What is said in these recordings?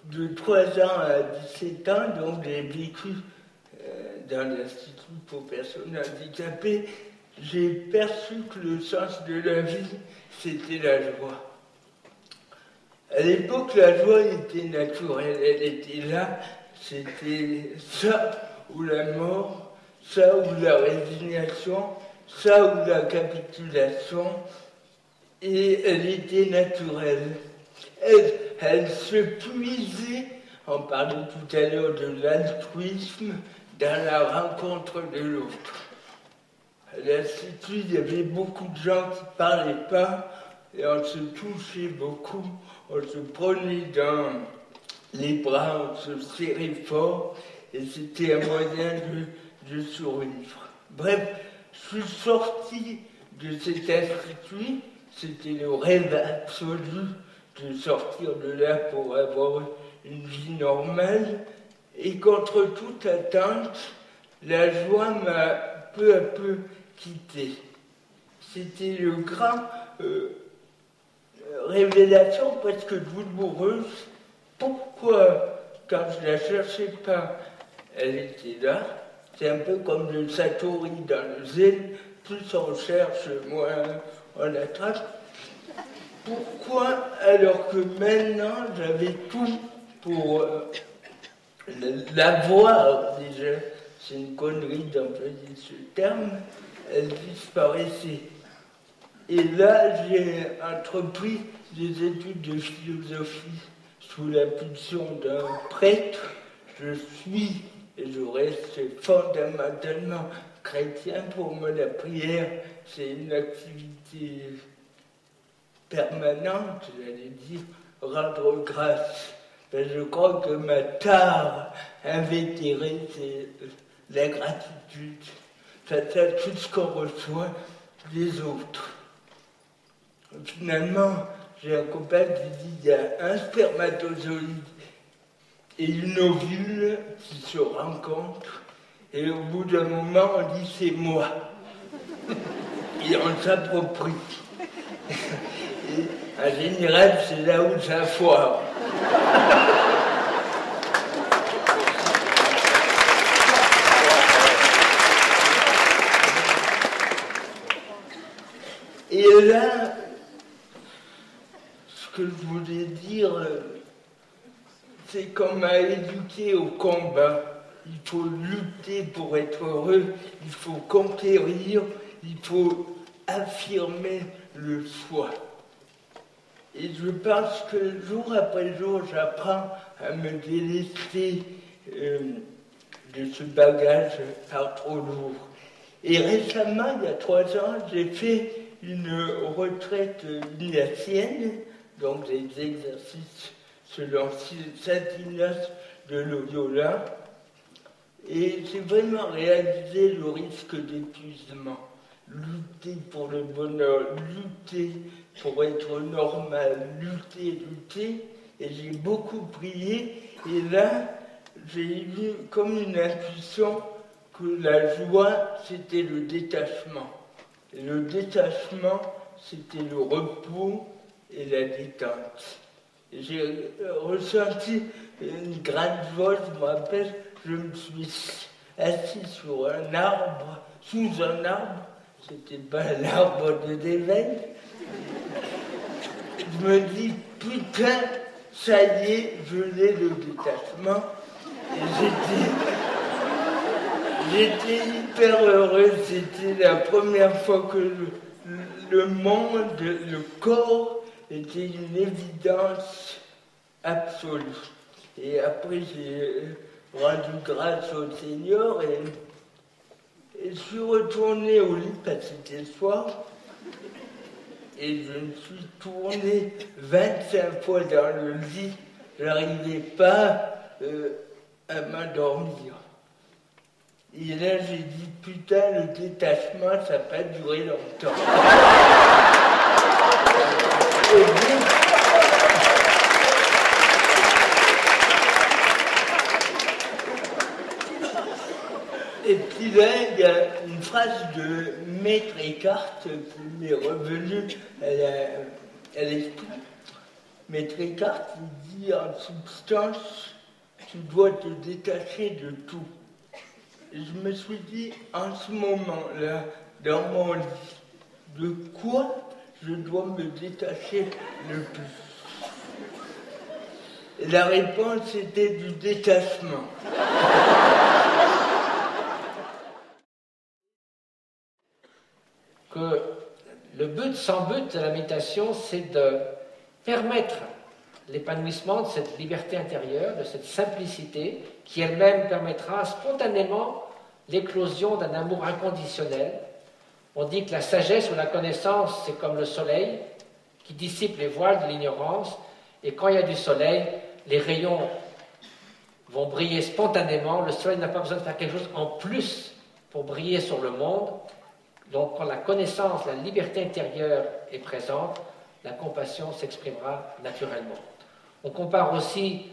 de 3 ans à 17 ans, donc j'ai vécu dans l'Institut pour personnes handicapées, j'ai perçu que le sens de la vie, c'était la joie. À l'époque, la joie était naturelle, elle était là, c'était ça ou la mort, ça ou la résignation, ça ou la capitulation, et elle était naturelle. Elle se puisait, on parlait tout à l'heure de l'altruisme, dans la rencontre de l'autre. À l'Institut, il y avait beaucoup de gens qui ne parlaient pas, et on se touchait beaucoup, on se prenait dans les bras, on se serrait fort, et c'était un moyen de survivre. Bref, je suis sorti de cet institut, c'était le rêve absolu de sortir de là pour avoir une vie normale, et contre toute attente, la joie m'a peu à peu quitté. C'était le grand révélation presque douloureuse. Pourquoi, quand je la cherchais pas, elle était là? C'est un peu comme le Satori dans le Zen, plus on cherche, moins on attrape. Pourquoi, alors que maintenant j'avais tout pour l'avoir déjà, c'est une connerie d'employer ce terme, elle disparaissait. Et là, j'ai entrepris des études de philosophie sous l'impulsion d'un prêtre. Je suis et je reste fondamentalement chrétien. Pour moi, la prière, c'est une activité permanente, j'allais dire, rendre grâce. Ben, je crois que ma tare invétérée, c'est la gratitude face à tout ce qu'on reçoit des autres. Finalement, j'ai un copain qui dit qu'il y a un spermatozoïde et une ovule qui se rencontrent, et au bout d'un moment, on dit c'est moi. Et on s'approprie. Et en général, c'est là où ça foire. Et là, ce que je voulais dire, c'est qu'on m'a éduqué au combat. Il faut lutter pour être heureux, il faut conquérir, il faut affirmer le soi. Et je pense que jour après jour, j'apprends à me délester de ce bagage par trop lourd. Et récemment, il y a 3 ans, j'ai fait une retraite ignatienne, donc des exercices selon Saint Ignace de Loyola, et j'ai vraiment réalisé le risque d'épuisement. Lutter pour le bonheur, lutter pour être normal, lutter, et j'ai beaucoup prié, et là, j'ai eu comme une intuition que la joie, c'était le détachement. Et le détachement, c'était le repos et la détente. Et j'ai ressenti une grande joie, je me rappelle, je me suis assis sur un arbre, sous un arbre, c'était pas l'arbre de l'éveil. Je me dis, putain, ça y est, je l'ai le détachement. Et j'étais hyper heureux, c'était la première fois que le monde, le corps, était une évidence absolue. Et après, j'ai rendu grâce au Seigneur et je suis retourné au lit parce que c'était le soir. Et je me suis tourné 25 fois dans le lit. Je n'arrivais pas à m'endormir. Et là, j'ai dit, putain, le détachement, ça n'a pas duré longtemps. Et puis là, il y a une phrase de Maître Eckhart qui m'est revenue à l'esprit. Maître Eckhart, il dit en substance, tu dois te détacher de tout. Et je me suis dit, en ce moment-là, dans mon lit, de quoi je dois me détacher le plus? Et la réponse était du détachement. Que le but, sans but de la méditation, c'est de permettre l'épanouissement de cette liberté intérieure, de cette simplicité, qui elle-même permettra spontanément l'éclosion d'un amour inconditionnel. On dit que la sagesse ou la connaissance, c'est comme le soleil qui dissipe les voiles de l'ignorance, et quand il y a du soleil, les rayons vont briller spontanément. Le soleil n'a pas besoin de faire quelque chose en plus pour briller sur le monde. Donc, quand la connaissance, la liberté intérieure est présente, la compassion s'exprimera naturellement. On compare aussi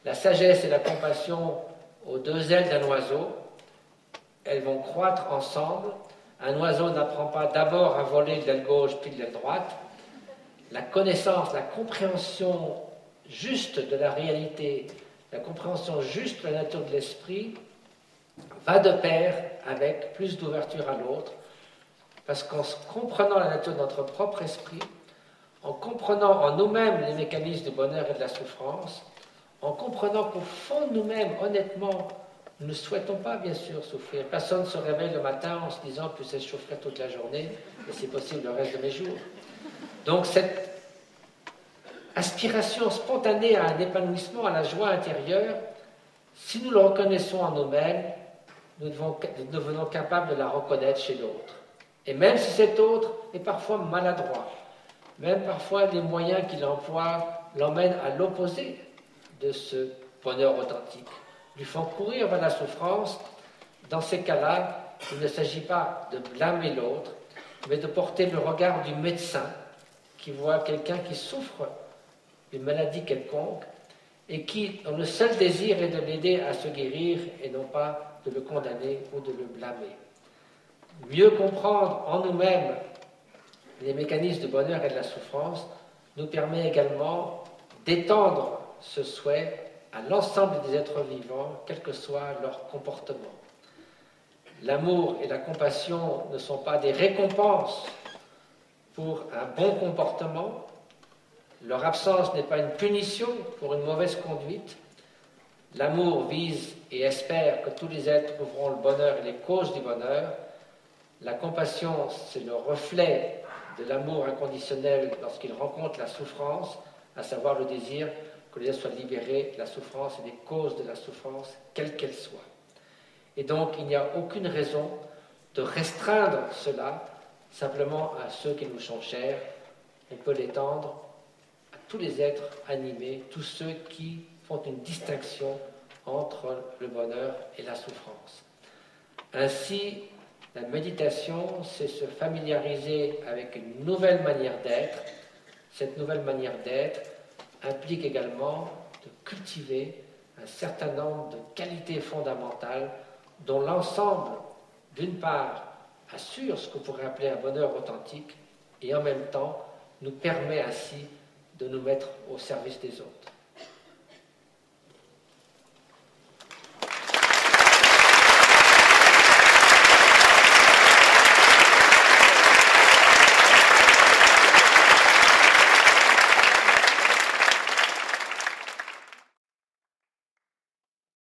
la sagesse et la compassion aux deux ailes d'un oiseau. Elles vont croître ensemble. Un oiseau n'apprend pas d'abord à voler de l'aile gauche puis de l'aile droite. La connaissance, la compréhension juste de la réalité, la compréhension juste de la nature de l'esprit va de pair avec plus d'ouverture à l'autre, parce qu'en comprenant la nature de notre propre esprit, en comprenant en nous-mêmes les mécanismes du bonheur et de la souffrance, en comprenant qu'au fond de nous-mêmes, honnêtement, nous ne souhaitons pas, bien sûr, souffrir. Personne ne se réveille le matin en se disant « puisse-je souffrir toute la journée, et c'est possible le reste de mes jours ». Donc cette aspiration spontanée à un épanouissement, à la joie intérieure, si nous le reconnaissons en nous-mêmes, nous devenons capables de la reconnaître chez l'autre. Et même si cet autre est parfois maladroit, même parfois les moyens qu'il emploie l'emmènent à l'opposé de ce bonheur authentique, lui font courir vers la souffrance, dans ces cas-là, il ne s'agit pas de blâmer l'autre, mais de porter le regard du médecin qui voit quelqu'un qui souffre d'une maladie quelconque et qui, dont le seul désir est de l'aider à se guérir et non pas de le condamner ou de le blâmer. Mieux comprendre en nous-mêmes les mécanismes du bonheur et de la souffrance nous permet également d'étendre ce souhait à l'ensemble des êtres vivants, quel que soit leur comportement. L'amour et la compassion ne sont pas des récompenses pour un bon comportement, leur absence n'est pas une punition pour une mauvaise conduite. L'amour vise et espère que tous les êtres trouveront le bonheur et les causes du bonheur. La compassion, c'est le reflet de l'amour inconditionnel lorsqu'il rencontre la souffrance, à savoir le désir que les êtres soient libérés de la souffrance et des causes de la souffrance, quelles qu'elles soient. Et donc, il n'y a aucune raison de restreindre cela simplement à ceux qui nous sont chers. On peut l'étendre à tous les êtres animés, tous ceux qui font une distinction entre le bonheur et la souffrance. Ainsi, la méditation, c'est se familiariser avec une nouvelle manière d'être. Cette nouvelle manière d'être implique également de cultiver un certain nombre de qualités fondamentales dont l'ensemble, d'une part, assure ce qu'on pourrait appeler un bonheur authentique et en même temps nous permet ainsi de nous mettre au service des autres.